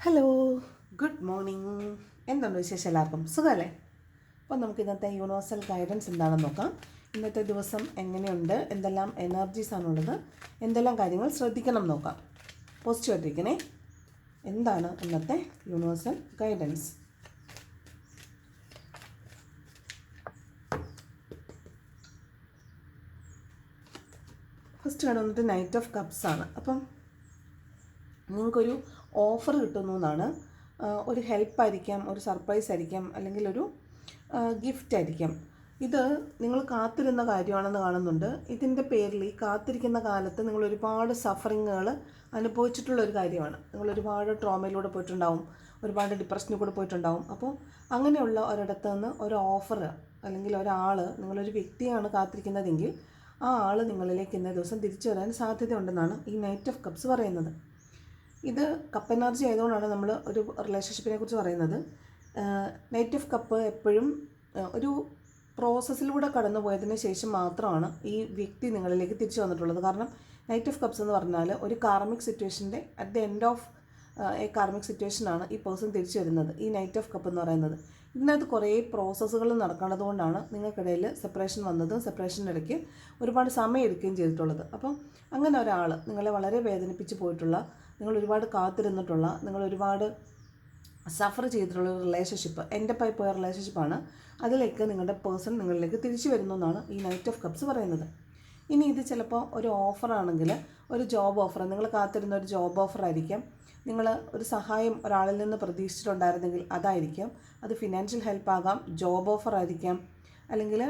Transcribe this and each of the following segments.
Hello, good morning. എന്തുണ്ട് വിശേഷം? എല്ലാവർക്കും സുഖമല്ലേ? അപ്പോൾ നമുക്ക് ഇന്നത്തെ യൂണിവേഴ്സൽ ഗൈഡൻസ് എന്താണെന്ന് നോക്കാം. ഇന്നത്തെ ദിവസം എങ്ങനെയുണ്ട്, എന്തെല്ലാം എനർജീസ് ആണുള്ളത്, എന്തെല്ലാം കാര്യങ്ങൾ ശ്രദ്ധിക്കണം നോക്കാം. പോസിറ്റീവ് ആയിട്ടിരിക്കണേ. എന്താണ് ഇന്നത്തെ യൂണിവേഴ്സൽ ഗൈഡൻസ്? ഫസ്റ്റ് കാണുന്നത് നൈറ്റ് ഓഫ് കപ്സ് ആണ്. അപ്പം നിങ്ങൾക്കൊരു ഓഫർ കിട്ടുന്നു എന്നാണ്. ഒരു ഹെൽപ്പായിരിക്കാം, ഒരു സർപ്രൈസ് ആയിരിക്കാം, അല്ലെങ്കിൽ ഒരു ഗിഫ്റ്റ് ആയിരിക്കാം. ഇത് നിങ്ങൾ കാത്തിരുന്ന കാര്യമാണെന്ന് കാണുന്നുണ്ട്. ഇതിൻ്റെ പേരിൽ ഈ കാത്തിരിക്കുന്ന കാലത്ത് നിങ്ങൾ ഒരുപാട് സഫറിങ്ങുകൾ അനുഭവിച്ചിട്ടുള്ളൊരു കാര്യമാണ്. നിങ്ങൾ ഒരുപാട് ട്രോമയിലൂടെ പോയിട്ടുണ്ടാവും, ഒരുപാട് ഡിപ്രഷനിൽ കൂടെ പോയിട്ടുണ്ടാവും. അപ്പോൾ അങ്ങനെയുള്ള ഒരിടത്ത് നിന്ന് ഒരു ഓഫർ അല്ലെങ്കിൽ ഒരാൾ, നിങ്ങളൊരു വ്യക്തിയാണ് കാത്തിരിക്കുന്നതെങ്കിൽ ആ ആൾ നിങ്ങളിലേക്ക് ഇന്നേ ദിവസം തിരിച്ചു വരാൻ സാധ്യതയുണ്ടെന്നാണ് ഈ നൈറ്റ് ഓഫ് കപ്സ് പറയുന്നത്. ഇത് കപ്പ് എനർജി ആയതുകൊണ്ടാണ് നമ്മൾ ഒരു റിലേഷൻഷിപ്പിനെ കുറിച്ച് പറയുന്നത്. നൈറ്റ് ഓഫ് കപ്പ് എപ്പോഴും ഒരു പ്രോസസ്സിലൂടെ കടന്നു പോയതിന് ശേഷം മാത്രമാണ് ഈ വ്യക്തി നിങ്ങളിലേക്ക് തിരിച്ചു വന്നിട്ടുള്ളത്. കാരണം നൈറ്റ് ഓഫ് കപ്സ് എന്ന് പറഞ്ഞാൽ ഒരു കാർമിക് സിറ്റുവേഷൻ്റെ at the end of a karmic സിറ്റുവേഷനാണ് ഈ പേഴ്സൺ തിരിച്ചു വരുന്നത്. ഈ നൈറ്റ് ഓഫ് കപ്പ് എന്ന് പറയുന്നത് ഇതിനകത്ത് കുറേ പ്രോസസ്സുകൾ നടക്കുന്നതുകൊണ്ടാണ് നിങ്ങൾക്കിടയിൽ സെപ്പറേഷൻ വന്നതും സെപ്പറേഷനിടയ്ക്ക് ഒരുപാട് സമയം എടുക്കുകയും ചെയ്തിട്ടുള്ളത്. അപ്പം അങ്ങനെ ഒരാൾ നിങ്ങളെ വളരെ വേദനിപ്പിച്ച് പോയിട്ടുള്ള, നിങ്ങൾ ഒരുപാട് കാത്തിരുന്നിട്ടുള്ള, നിങ്ങൾ ഒരുപാട് സഫർ ചെയ്തിട്ടുള്ള ഒരു റിലേഷൻഷിപ്പ്, എൻ്റെ ആയി പോയ റിലേഷൻഷിപ്പാണ്, അതിലേക്ക് നിങ്ങളുടെ പേഴ്സൺ നിങ്ങളിലേക്ക് തിരിച്ചു വരുന്നു എന്നാണ് ഈ നൈറ്റ് ഓഫ് കപ്സ് പറയുന്നത്. ഇനി ഇത് ചിലപ്പോൾ ഒരു ഓഫറാണെങ്കിൽ, ഒരു ജോബ് ഓഫർ, നിങ്ങൾ കാത്തിരുന്ന ഒരു ജോബ് ഓഫർ ആയിരിക്കാം. നിങ്ങൾ ഒരു സഹായം ഒരാളിൽ നിന്ന് പ്രതീക്ഷിച്ചിട്ടുണ്ടായിരുന്നെങ്കിൽ അതായിരിക്കാം. അത് ഫിനാൻഷ്യൽ ഹെൽപ്പാകാം, ജോബ് ഓഫർ ആയിരിക്കാം, അല്ലെങ്കിൽ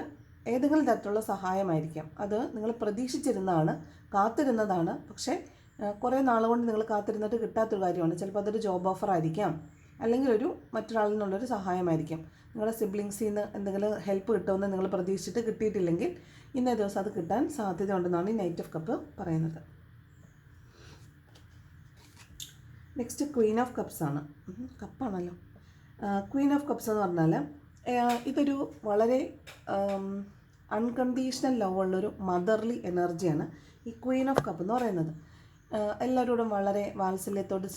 ഏതെങ്കിലും തരത്തിലുള്ള സഹായമായിരിക്കാം. അത് നിങ്ങൾ പ്രതീക്ഷിച്ചിരുന്നതാണ്, കാത്തിരുന്നതാണ്. പക്ഷേ കുറേ നാളുകൊണ്ട് നിങ്ങൾ കാത്തിരുന്നിട്ട് കിട്ടാത്തൊരു കാര്യമാണ്. ചിലപ്പോൾ അതൊരു ജോബ് ഓഫർ ആയിരിക്കാം, അല്ലെങ്കിൽ മറ്റൊരാളിൽ നിന്നുള്ളൊരു സഹായമായിരിക്കാം. നിങ്ങളുടെ സിബ്ലിങ്സിൽ നിന്ന് എന്തെങ്കിലും ഹെൽപ്പ് കിട്ടുമെന്ന് നിങ്ങൾ പ്രതീക്ഷിച്ചിട്ട് കിട്ടിയിട്ടില്ലെങ്കിൽ ഇന്നേ ദിവസം അത് കിട്ടാൻ സാധ്യതയുണ്ടെന്നാണ് ഈ നൈറ്റ് ഓഫ് കപ്പ് പറയുന്നത്. നെക്സ്റ്റ് ക്വീൻ ഓഫ് കപ്സ് ആണ്. കപ്പാണല്ലോ. ക്വീൻ ഓഫ് കപ്സ് എന്ന് പറഞ്ഞാൽ ഇതൊരു വളരെ അൺകണ്ടീഷണൽ ലവ് ഉള്ളൊരു മദർലി എനർജിയാണ് ഈ ക്വീൻ ഓഫ് കപ്പ് എന്ന് പറയുന്നത്. എല്ലാവരോടും വളരെ വാത്സല്യത്തോടും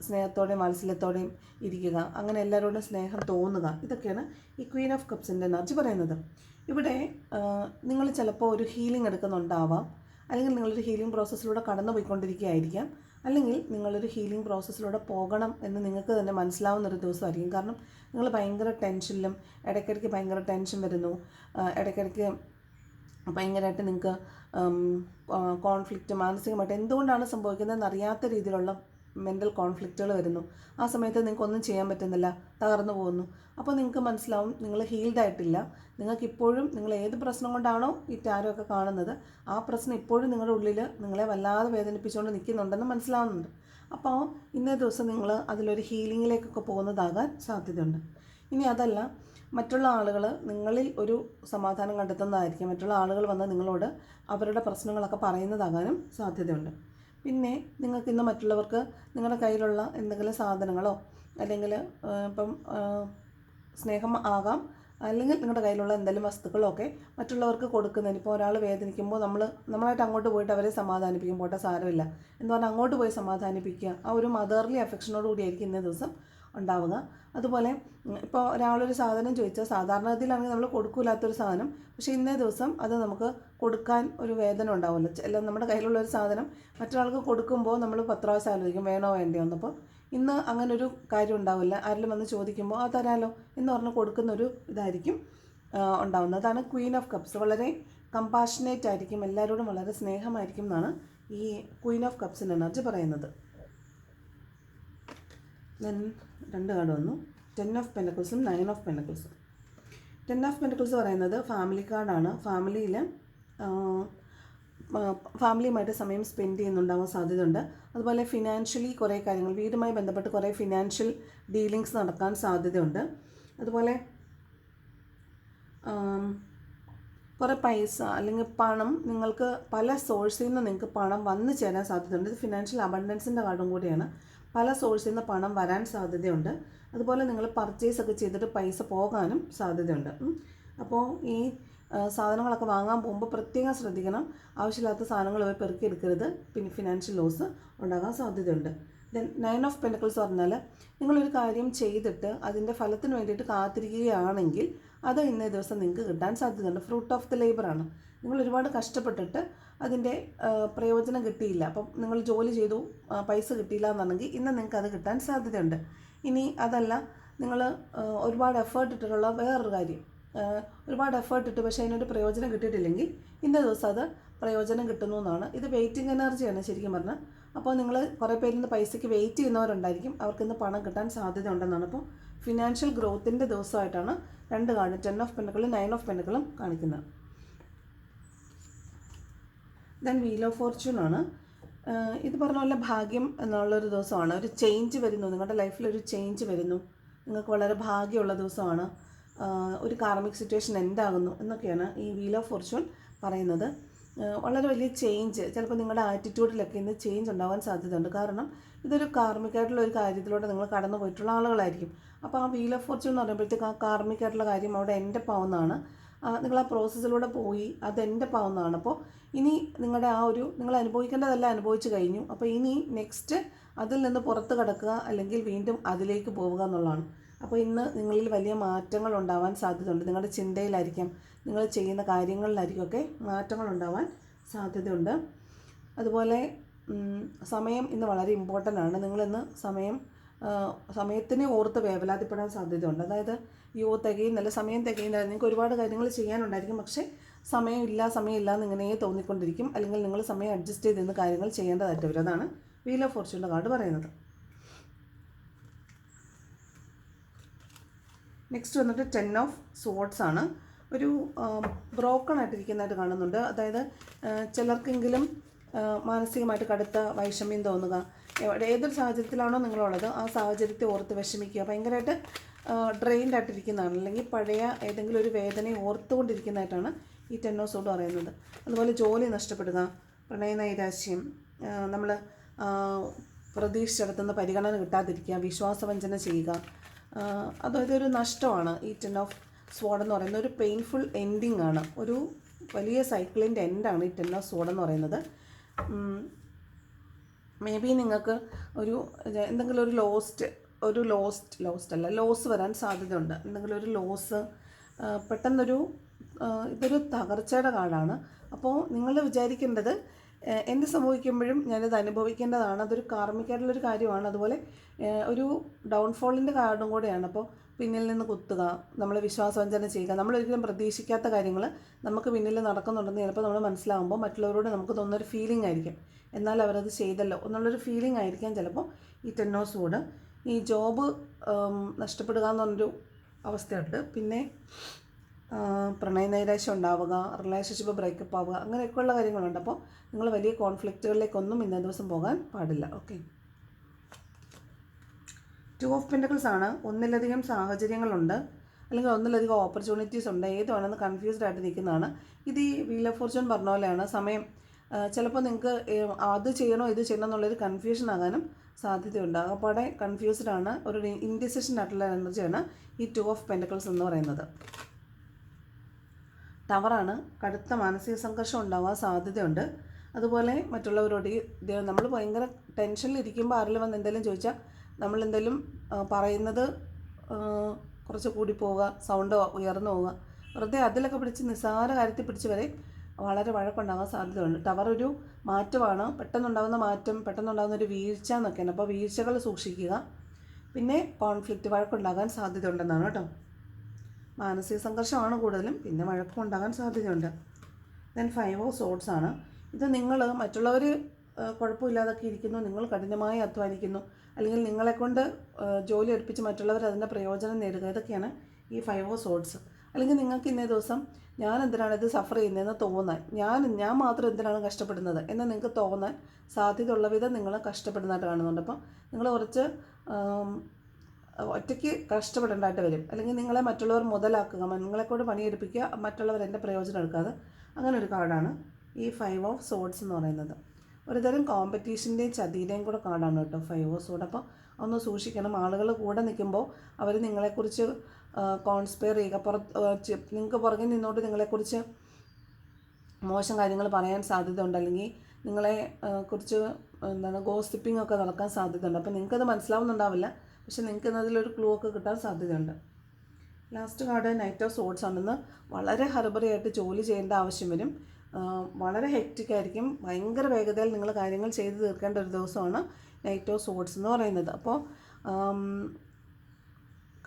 സ്നേഹത്തോടെയും വാത്സല്യത്തോടെയും ഇരിക്കുക, അങ്ങനെ എല്ലാവരോടും സ്നേഹം തോന്നുക, ഇതൊക്കെയാണ് ഈ ക്വീൻ ഓഫ് കപ്സിൻ്റെ എനർജി പറയുന്നത്. ഇവിടെ നിങ്ങൾ ചിലപ്പോൾ ഒരു ഹീലിംഗ് എടുക്കുന്നുണ്ടാവാം, അല്ലെങ്കിൽ നിങ്ങളൊരു ഹീലിംഗ് പ്രോസസ്സിലൂടെ കടന്നു പോയിക്കൊണ്ടിരിക്കുകയായിരിക്കാം, അല്ലെങ്കിൽ നിങ്ങളൊരു ഹീലിംഗ് പ്രോസസ്സിലൂടെ പോകണം എന്ന് നിങ്ങൾക്ക് തന്നെ മനസ്സിലാവുന്നൊരു ദിവസമായിരിക്കും. കാരണം നിങ്ങൾ ഭയങ്കര ടെൻഷനിലും, ഇടയ്ക്കിടയ്ക്ക് ഭയങ്കര ടെൻഷൻ വരുന്നു, ഇടയ്ക്കിടയ്ക്ക് ഭയങ്കരമായിട്ട് നിങ്ങൾക്ക് കോൺഫ്ലിക്റ്റ്, മാനസികമായിട്ട് എന്തുകൊണ്ടാണ് സംഭവിക്കുന്നതെന്ന് അറിയാത്ത രീതിയിലുള്ള മെൻ്റൽ കോൺഫ്ലിക്റ്റുകൾ വരുന്നു. ആ സമയത്ത് നിങ്ങൾക്കൊന്നും ചെയ്യാൻ പറ്റുന്നില്ല, തകർന്നു പോകുന്നു. അപ്പോൾ നിങ്ങൾക്ക് മനസ്സിലാവും നിങ്ങൾ ഹീൽഡ് ആയിട്ടില്ല. നിങ്ങൾക്കിപ്പോഴും നിങ്ങൾ ഏത് പ്രശ്നം കൊണ്ടാണോ ഈ ടാരോ ഒക്കെ കാണുന്നത്, ആ പ്രശ്നം ഇപ്പോഴും നിങ്ങളുടെ ഉള്ളിൽ നിങ്ങളെ വല്ലാതെ വേദനിപ്പിച്ചുകൊണ്ട് നിൽക്കുന്നുണ്ടെന്ന് മനസ്സിലാവുന്നുണ്ട്. അപ്പോൾ ഇന്നേ ദിവസം നിങ്ങൾ അതിലൊരു ഹീലിങ്ങിലേക്കൊക്കെ പോകുന്നതാകാൻ സാധ്യതയുണ്ട്. ഇനി അതല്ല, മറ്റുള്ള ആളുകൾ നിങ്ങളിൽ ഒരു സമാധാനം കണ്ടെത്തുന്നതായിരിക്കും. മറ്റുള്ള ആളുകൾ വന്ന് നിങ്ങളോട് അവരുടെ പ്രശ്നങ്ങളൊക്കെ പറയുന്നതാകാനും സാധ്യതയുണ്ട്. പിന്നെ നിങ്ങൾക്കിന്ന് മറ്റുള്ളവർക്ക് നിങ്ങളുടെ കയ്യിലുള്ള എന്തെങ്കിലും സാധനങ്ങളോ, അല്ലെങ്കിൽ ഇപ്പം സ്നേഹം ആകാം, അല്ലെങ്കിൽ നിങ്ങളുടെ കയ്യിലുള്ള എന്തെങ്കിലും വസ്തുക്കളോ ഒക്കെ മറ്റുള്ളവർക്ക് കൊടുക്കുന്നതിന്, ഇപ്പോൾ ഒരാൾ വേദനിക്കുമ്പോൾ നമ്മളായിട്ട് അങ്ങോട്ട് പോയിട്ട് അവരെ സമാധാനിപ്പിക്കും, പോട്ടെ സാരമില്ല എന്ന് പറഞ്ഞാൽ അങ്ങോട്ട് പോയി സമാധാനിപ്പിക്കുക. ആ ഒരു മദർലി അഫെക്ഷനോട് കൂടിയായിരിക്കും ഇന്നേ ദിവസം ഉണ്ടാവുക. അതുപോലെ ഇപ്പോൾ ഒരാളൊരു സാധനം ചോദിച്ചാൽ സാധാരണഗതിയിലാണെങ്കിൽ നമ്മൾ കൊടുക്കില്ലാത്തൊരു സാധനം, പക്ഷേ ഇന്നേ ദിവസം അത് നമുക്ക് കൊടുക്കാൻ ഒരു വേദന ഉണ്ടാവില്ല. എല്ലാം നമ്മുടെ കയ്യിലുള്ളൊരു സാധനം മറ്റൊരാൾക്ക് കൊടുക്കുമ്പോൾ നമ്മൾ 10 പ്രാവശ്യം ആലോചിക്കും വേണോ വേണ്ടയോ എന്ന്. അപ്പോൾ ഇന്ന് അങ്ങനൊരു കാര്യം ഉണ്ടാവില്ല. ആരെങ്കിലും വന്ന് ചോദിക്കുമ്പോൾ ആ തരാലോ എന്ന് പറഞ്ഞ് കൊടുക്കുന്നൊരു ഇതായിരിക്കും ഉണ്ടാവുന്നത്. അതാണ് ക്വീൻ ഓഫ് കപ്സ്. വളരെ കമ്പാഷനേറ്റ് ആയിരിക്കും, എല്ലാവരോടും വളരെ സ്നേഹമായിരിക്കും എന്നാണ് ഈ ക്വീൻ ഓഫ് കപ്സിൻ്റെ എനർജി പറയുന്നത്. രണ്ട് കാർഡ് വന്നു, 10 ഓഫ് പെൻറ്റക്കിൾസും 9 ഓഫ് പെൻറ്റക്കിൾസും. 10 ഓഫ് പെൻറ്റക്കിൾസ് പറയുന്നത് ഫാമിലി കാർഡാണ്. ഫാമിലിയുമായിട്ട് സമയം സ്പെൻഡ് ചെയ്യുന്നുണ്ടാവാൻ സാധ്യതയുണ്ട്. അതുപോലെ ഫിനാൻഷ്യലി കുറേ കാര്യങ്ങൾ, വീടുമായി ബന്ധപ്പെട്ട് കുറേ ഫിനാൻഷ്യൽ ഡീലിങ്സ് നടക്കാൻ സാധ്യതയുണ്ട്. അതുപോലെ കുറേ പൈസ അല്ലെങ്കിൽ പണം, നിങ്ങൾക്ക് പല സോഴ്സിൽ നിന്ന് നിങ്ങൾക്ക് പണം വന്നു ചേരാൻ സാധ്യതയുണ്ട്. ഇത് ഫിനാൻഷ്യൽ അബണ്ടൻസിൻ്റെ കാർഡും കൂടിയാണ്. പല സോഴ്സിൽ നിന്ന് പണം വരാൻ സാധ്യതയുണ്ട്. അതുപോലെ നിങ്ങൾ പർച്ചേസ് ഒക്കെ ചെയ്തിട്ട് പൈസ പോകാനും സാധ്യതയുണ്ട്. അപ്പോൾ ഈ സാധനങ്ങളൊക്കെ വാങ്ങാൻ പോകുമ്പോൾ പ്രത്യേകം ശ്രദ്ധിക്കണം. ആവശ്യമില്ലാത്ത സാധനങ്ങൾ പെറുക്കിയെടുക്കരുത്, പിന്നെ ഫിനാൻഷ്യൽ ലോസ് ഉണ്ടാകാൻ സാധ്യതയുണ്ട്. ദെൻ 9 ഓഫ് പെൻറ്റക്കിൾസ് പറഞ്ഞാൽ നിങ്ങളൊരു കാര്യം ചെയ്തിട്ട് അതിൻ്റെ ഫലത്തിന് വേണ്ടിയിട്ട് കാത്തിരിക്കുകയാണെങ്കിൽ അത് ഇന്നേ ദിവസം നിങ്ങൾക്ക് കിട്ടാൻ സാധ്യതയുണ്ട്. ഫ്രൂട്ട് ഓഫ് ദി ലേബറാണ്. നിങ്ങൾ ഒരുപാട് കഷ്ടപ്പെട്ടിട്ട് അതിൻ്റെ പ്രയോജനം കിട്ടിയില്ല, അപ്പം നിങ്ങൾ ജോലി ചെയ്തു പൈസ കിട്ടിയില്ല എന്നുണ്ടെങ്കിൽ ഇന്ന് നിങ്ങൾക്ക് അത് കിട്ടാൻ സാധ്യതയുണ്ട്. ഇനി അതല്ല, നിങ്ങൾ ഒരുപാട് എഫേർട്ട് ഇട്ടിട്ടുള്ള വേറൊരു കാര്യം, ഒരുപാട് എഫേർട്ട് ഇട്ട് പക്ഷേ അതിനൊരു പ്രയോജനം കിട്ടിയിട്ടില്ലെങ്കിൽ ഇന്ന ദിവസം അത് പ്രയോജനം കിട്ടുന്നു എന്നാണ്. ഇത് വെയിറ്റിംഗ് എനർജിയാണ് ശരിക്കും പറഞ്ഞാൽ. അപ്പോൾ നിങ്ങൾ കുറേ പേരിന്ന് പൈസയ്ക്ക് വെയിറ്റ് ചെയ്യുന്നവരുണ്ടായിരിക്കും, അവർക്കിന്ന് പണം കിട്ടാൻ സാധ്യത ഉണ്ടെന്നാണ്. അപ്പോൾ ഫിനാൻഷ്യൽ ഗ്രോത്തിൻ്റെ ദിവസമായിട്ടാണ് രണ്ട് കാർഡ് 10 ഓഫ് പെൻറ്റക്കിളും 9 ഓഫ് പെൻറ്റക്കിളും കാണിക്കുന്നത്. ദെൻ വീൽ ഓഫ് ഫോർച്യൂൺ ആണ്. ഇത് പറഞ്ഞ പോലെ ഭാഗ്യം എന്നുള്ളൊരു ദിവസമാണ്. ഒരു ചേഞ്ച് വരുന്നു, നിങ്ങളുടെ ലൈഫിലൊരു ചേഞ്ച് വരുന്നു, നിങ്ങൾക്ക് വളരെ ഭാഗ്യമുള്ള ദിവസമാണ്. ഒരു കാർമിക് സിറ്റുവേഷൻ എൻഡാകുന്നു എന്നൊക്കെയാണ് ഈ വീൽ ഓഫ് ഫോർച്യൂൺ പറയുന്നത്. വളരെ വലിയ ചേഞ്ച്, ചിലപ്പോൾ നിങ്ങളുടെ ആറ്റിറ്റ്യൂഡിലൊക്കെ ഇന്ന് ചേഞ്ച് ഉണ്ടാകാൻ സാധ്യതയുണ്ട്. കാരണം ഇതൊരു കാർമികമായിട്ടുള്ള ഒരു കാര്യത്തിലൂടെ നിങ്ങൾ കടന്നു പോയിട്ടുള്ള ആളുകളായിരിക്കും. അപ്പോൾ ആ വീൽ ഓഫ് ഫോർച്യൂൺ എന്ന് പറയുമ്പോഴത്തേക്ക് ആ കാർമികമായിട്ടുള്ള കാര്യം അവിടെ എൻ്റെ പാവുന്നതാണ്. നിങ്ങൾ ആ പ്രോസസ്സിലൂടെ പോയി അത് എൻ്റെ പാവുന്നതാണ്. അപ്പോൾ ഇനി നിങ്ങളുടെ ആ ഒരു നിങ്ങൾ അനുഭവിക്കേണ്ടതെല്ലാം അനുഭവിച്ച് കഴിഞ്ഞു. അപ്പോൾ ഇനി നെക്സ്റ്റ് അതിൽ നിന്ന് പുറത്ത് കിടക്കുക, അല്ലെങ്കിൽ വീണ്ടും അതിലേക്ക് പോവുക എന്നുള്ളതാണ്. അപ്പോൾ ഇന്ന് നിങ്ങളിൽ വലിയ മാറ്റങ്ങൾ ഉണ്ടാവാൻ സാധ്യതയുണ്ട്. നിങ്ങളുടെ ചിന്തയിലായിരിക്കാം, നിങ്ങൾ ചെയ്യുന്ന കാര്യങ്ങളിലായിരിക്കും ഒക്കെ മാറ്റങ്ങൾ ഉണ്ടാവാൻ സാധ്യതയുണ്ട്. അതുപോലെ സമയം ഇന്ന് വളരെ ഇമ്പോർട്ടൻ്റ് ആണ്. നിങ്ങളിന്ന് സമയത്തിനെ ഓർത്ത് വേവലാതിപ്പെടാൻ സാധ്യതയുണ്ട്. അതായത് തികയുന്നില്ല, സമയം തികയുന്നില്ല, നിങ്ങൾക്ക് ഒരുപാട് കാര്യങ്ങൾ ചെയ്യാനുണ്ടായിരിക്കും, പക്ഷേ സമയമില്ല എന്നിങ്ങനെ തോന്നിക്കൊണ്ടിരിക്കും. അല്ലെങ്കിൽ നിങ്ങൾ സമയം അഡ്ജസ്റ്റ് ചെയ്ത് ഇന്ന് കാര്യങ്ങൾ ചെയ്യേണ്ടതായിട്ട് വരും. അതാണ് വീൽ ഓഫ് ഫോർച്യൂണിൻ്റെ കാർഡ് പറയുന്നത്. നെക്സ്റ്റ് വന്നിട്ട് 10 ഓഫ് സോർഡ്സ് ആണ്. ഒരു ബ്രോക്കൺ ആയിട്ടിരിക്കുന്നതായിട്ട് കാണുന്നുണ്ട്. അതായത് ചിലർക്കെങ്കിലും മാനസികമായിട്ട് കടുത്ത വൈഷമ്യം തോന്നുക, ഏതൊരു സാഹചര്യത്തിലാണോ നിങ്ങളുള്ളത് ആ സാഹചര്യത്തെ ഓർത്ത് വിഷമിക്കുക, ഭയങ്കരമായിട്ട് ഡ്രെയിൻഡ് ആയിട്ടിരിക്കുന്നതാണ്, അല്ലെങ്കിൽ പഴയ ഏതെങ്കിലും ഒരു വേദനയെ ഓർത്തുകൊണ്ടിരിക്കുന്നതായിട്ടാണ് ഈ 10 ഓഫ് സോർഡ് പറയുന്നത്. അതുപോലെ ജോലി നഷ്ടപ്പെടുക, പ്രണയനൈരാശ്യം, നമ്മൾ പ്രതീക്ഷിച്ചിടത്തുനിന്ന് പരിഗണന കിട്ടാതിരിക്കുക, വിശ്വാസവഞ്ചന ചെയ്യുക, അതായത് ഒരു നഷ്ടമാണ്. ഈ 10 ഓഫ് സോർഡ് എന്ന് പറയുന്നത് ഒരു പെയിൻഫുൾ എൻഡിങ് ആണ്, ഒരു വലിയ സൈക്കിളിൻ്റെ എൻഡാണ് ഈ 10 ഓഫ് സോർഡ് എന്ന് പറയുന്നത്. മേ ബി നിങ്ങൾക്ക് എന്തെങ്കിലും ഒരു ലോസ് വരാൻ സാധ്യതയുണ്ട്. എന്തെങ്കിലും ഒരു ലോസ്, പെട്ടെന്നൊരു ഇതൊരു തകർച്ചയുടെ കാർഡാണ്. അപ്പോൾ നിങ്ങൾ വിചാരിക്കേണ്ടത് എന്ത് സംഭവിക്കുമ്പോഴും ഞാനിത് അനുഭവിക്കേണ്ടതാണ്, അതൊരു കാർമികമായിട്ടുള്ളൊരു കാര്യമാണ്. അതുപോലെ ഒരു ഡൗൺഫോളിൻ്റെ കാർഡും കൂടെയാണ്. അപ്പോൾ പിന്നിൽ നിന്ന് കുത്തുക, നമ്മൾ വിശ്വാസവഞ്ചന ചെയ്യുക, നമ്മളൊരിക്കലും പ്രതീക്ഷിക്കാത്ത കാര്യങ്ങൾ നമുക്ക് പിന്നിൽ നടക്കുന്നുണ്ടെന്ന് ചിലപ്പോൾ നമ്മൾ മനസ്സിലാകുമ്പോൾ മറ്റുള്ളവരോട് നമുക്ക് തോന്നുന്നൊരു ഫീലിംഗ് ആയിരിക്കും, എന്നാൽ അവരത് ചെയ്തല്ലോ എന്നുള്ളൊരു ഫീലിംഗ് ആയിരിക്കാം ചിലപ്പോൾ ഈ 10 ഓഫ് സോർഡ്. ഈ ജോബ് നഷ്ടപ്പെടുക എന്നൊരു അവസ്ഥയുണ്ട്. പിന്നെ പ്രണയനൈരാശ്യം ഉണ്ടാവുക, റിലേഷൻഷിപ്പ് ബ്രേക്കപ്പ് ആവുക, അങ്ങനെയൊക്കെയുള്ള കാര്യങ്ങളുണ്ട്. അപ്പോൾ നിങ്ങൾ വലിയ കോൺഫ്ലിക്റ്റുകളിലേക്കൊന്നും ഇന്നേ ദിവസം പോകാൻ പാടില്ല. ഓക്കെ. 2 ഓഫ് പെൻറ്റക്കിൾസ് ആണ്. ഒന്നിലധികം സാഹചര്യങ്ങളുണ്ട്, അല്ലെങ്കിൽ ഒന്നിലധികം ഓപ്പർച്യൂണിറ്റീസ് ഉണ്ട്, ഏതുവാണെന്ന് കൺഫ്യൂസ്ഡ് ആയിട്ട് നിൽക്കുന്നതാണ്. ഇത് ഈ വീൽ ഓഫ് ഫോർച്യൂൺ പറഞ്ഞ പോലെയാണ്. സമയം ചിലപ്പോൾ നിങ്ങൾക്ക് അത് ചെയ്യണോ ഇത് ചെയ്യണോ എന്നുള്ളൊരു കൺഫ്യൂഷൻ ആകാനും സാധ്യതയുണ്ട്. അപ്പോടെ കൺഫ്യൂസ്ഡ് ആണ്, ഒരു ഇൻഡിസിഷൻ ആയിട്ടുള്ള എനർജിയാണ് ഈ 2 ഓഫ് പെൻറ്റക്കിൾസ് എന്ന് പറയുന്നത്. ടവറാണ്. കടുത്ത മാനസിക സംഘർഷം ഉണ്ടാവാൻ സാധ്യതയുണ്ട്. അതുപോലെ മറ്റുള്ളവരോട് നമ്മൾ ഭയങ്കര ടെൻഷനിലിരിക്കുമ്പോൾ ആരെങ്കിലും വന്ന് എന്തെങ്കിലും ചോദിച്ചാൽ നമ്മളെന്തെങ്കിലും പറയുന്നത് കുറച്ച് കൂടി പോവുക, സൗണ്ട് ഉയർന്നു പോവുക, വെറുതെ അതിലൊക്കെ പിടിച്ച് നിസ്സാര കാര്യത്തിൽ പിടിച്ച് വരെ വളരെ വഴക്കുണ്ടാകാൻ സാധ്യതയുണ്ട്. ടവർ ഒരു മാറ്റമാണ്, പെട്ടെന്നുണ്ടാകുന്ന മാറ്റം, പെട്ടെന്നുണ്ടാകുന്ന ഒരു വീഴ്ച എന്നൊക്കെയാണ്. അപ്പോൾ വീഴ്ചകൾ സൂക്ഷിക്കുക. പിന്നെ കോൺഫ്ലിക്റ്റ്, വഴക്കുണ്ടാകാൻ സാധ്യതയുണ്ടെന്നാണ് കേട്ടോ. മാനസിക സംഘർഷമാണ് കൂടുതലും, പിന്നെ വഴക്കം ഉണ്ടാകാൻ സാധ്യതയുണ്ട്. ദെൻ 5 ഓഫ് സോർഡ്സ് ആണ്. ഇത് നിങ്ങൾ മറ്റുള്ളവർ കുഴപ്പമില്ലാതൊക്കെ ഇരിക്കുന്നു, നിങ്ങൾ കഠിനമായി അധ്വാനിക്കുന്നു, അല്ലെങ്കിൽ നിങ്ങളെക്കൊണ്ട് ജോലി എടുപ്പിച്ച് മറ്റുള്ളവർ അതിൻ്റെ പ്രയോജനം നേടുക, ഇതൊക്കെയാണ് ഈ 5 ഓഫ് സോർഡ്സ്. അല്ലെങ്കിൽ നിങ്ങൾക്ക് ഇന്നേ ദിവസം ഞാൻ എന്തിനാണ് ഇത് സഫർ ചെയ്യുന്നതെന്ന് തോന്നാൻ, ഞാൻ മാത്രം എന്തിനാണ് കഷ്ടപ്പെടുന്നത് എന്ന് നിങ്ങൾക്ക് തോന്നാൻ സാധ്യതയുള്ള വിധം നിങ്ങൾ കഷ്ടപ്പെടുന്നതായിട്ട് കാണുന്നുണ്ട്. അപ്പം നിങ്ങൾ കുറച്ച് ഒറ്റയ്ക്ക് കഷ്ടപ്പെടേണ്ടതായിട്ട് വരും. അല്ലെങ്കിൽ നിങ്ങളെ മറ്റുള്ളവർ മുതലാക്കുക, നിങ്ങളെക്കൊണ്ട് പണിയെടുപ്പിക്കുക, മറ്റുള്ളവർ എൻ്റെ പ്രയോജനം എടുക്കാതെ, അങ്ങനെ ഒരു കാർഡാണ് ഈ 5 ഓഫ് സോർഡ്സ് എന്ന് പറയുന്നത്. ഒരുതരം കോമ്പറ്റീഷൻ്റെയും ചതിയുടെയും കൂടെ കാർഡാണ് കേട്ടോ 5 ഓഫ് സോർഡ്. അപ്പോൾ ഒന്ന് സൂക്ഷിക്കണം. ആളുകൾ കൂടെ നിൽക്കുമ്പോൾ അവർ നിങ്ങളെക്കുറിച്ച് കോൺസ്പെയർ ചെയ്യുക, നിങ്ങൾക്ക് പുറകിൽ നിന്നോട്ട് നിങ്ങളെക്കുറിച്ച് മോശം കാര്യങ്ങൾ പറയാൻ സാധ്യതയുണ്ട്, അല്ലെങ്കിൽ നിങ്ങളെ കുറിച്ച് ഗോസിപ്പിംഗ് ഒക്കെ നടക്കാൻ സാധ്യതയുണ്ട്. അപ്പോൾ നിങ്ങൾക്കത് മനസ്സിലാവുന്നുണ്ടാവില്ല, പക്ഷെ നിങ്ങൾക്ക് അതിലൊരു ക്ലൂ ഒക്കെ കിട്ടാൻ സാധ്യതയുണ്ട്. Last card knight of swords ആണെന്ന്. വളരെ ഹർബറി ആയിട്ട് ജോലി ചെയ്യേണ്ട ആവശ്യം വരും. വളരെ ഹെക്റ്റിക് ആയിരിക്കും. ഭയങ്കര വേഗതയിൽ നിങ്ങൾ കാര്യങ്ങൾ ചെയ്ത് തീർക്കേണ്ട ഒരു ദിവസമാണ് നൈറ്റ് ഓഫ് സോഡ്സ് എന്ന് പറയുന്നത്. അപ്പോൾ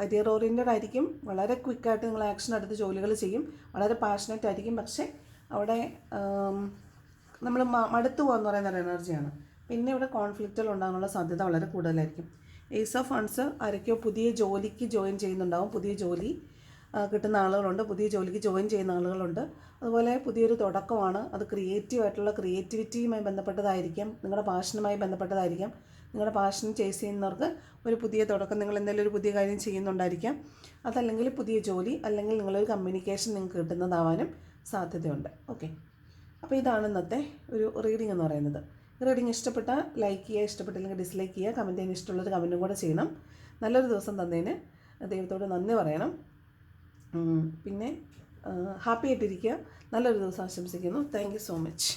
കരിയർ ഓറിയൻറ്റഡ് ആയിരിക്കും. വളരെ ക്വിക്കായിട്ട് നിങ്ങൾ ആക്ഷൻ എടുത്ത് ജോലികൾ ചെയ്യും. വളരെ പാഷനറ്റ് ആയിരിക്കും. പക്ഷേ അവിടെ നമ്മൾ മടുത്തു പോകാമെന്ന് പറയുന്ന ഒരു എനർജിയാണ്. പിന്നെ ഇവിടെ കോൺഫ്ലിക്റ്റുകൾ ഉണ്ടാകാനുള്ള സാധ്യത വളരെ കൂടുതലായിരിക്കും. ഏസ് ഓഫ് ഫണ്ട്സ് ആരൊക്കെയോ പുതിയ ജോലിക്ക് ജോയിൻ ചെയ്യുന്നുണ്ടാവും. പുതിയ ജോലി കിട്ടുന്ന ആളുകളുണ്ട്, പുതിയ ജോലിക്ക് ജോയിൻ ചെയ്യുന്ന ആളുകളുണ്ട്. അതുപോലെ പുതിയൊരു തുടക്കമാണ്. അത് ക്രിയേറ്റിവിറ്റിയുമായി ബന്ധപ്പെട്ടതായിരിക്കാം, നിങ്ങളുടെ പാഷനുമായി ബന്ധപ്പെട്ടതായിരിക്കാം. നിങ്ങളുടെ പാഷൻ ചേസ് ചെയ്യുന്നവർക്ക് ഒരു പുതിയ തുടക്കം, നിങ്ങൾ എന്തെങ്കിലും ഒരു പുതിയ കാര്യം ചെയ്യുന്നുണ്ടായിരിക്കാം. അതല്ലെങ്കിൽ പുതിയ ജോലി, അല്ലെങ്കിൽ നിങ്ങളൊരു കമ്മ്യൂണിക്കേഷൻ നിങ്ങൾക്ക് കിട്ടുന്നതാവാനും സാധ്യതയുണ്ട്. ഓക്കെ, അപ്പോൾ ഇതാണ് ഇന്നത്തെ ഒരു റീഡിംഗ് എന്ന് പറയുന്നത്. റീഡിംഗ് ഇഷ്ടപ്പെട്ടാൽ ലൈക്ക് ചെയ്യുക, ഇഷ്ടപ്പെട്ടില്ലെങ്കിൽ ഡിസ്ലൈക്ക് ചെയ്യുക. കമൻറ്റ് ചെയ്യാൻ ഇഷ്ടമുള്ളൊരു കമൻറ്റും കൂടെ ചെയ്യണം. നല്ലൊരു ദിവസം തന്നതിന് ദൈവത്തോട് നന്ദി പറയണം. പിന്നെ ഹാപ്പി ആയിട്ടിരിക്കുക. നല്ലൊരു ദിവസം ആശംസിക്കുന്നു. Thank you so much.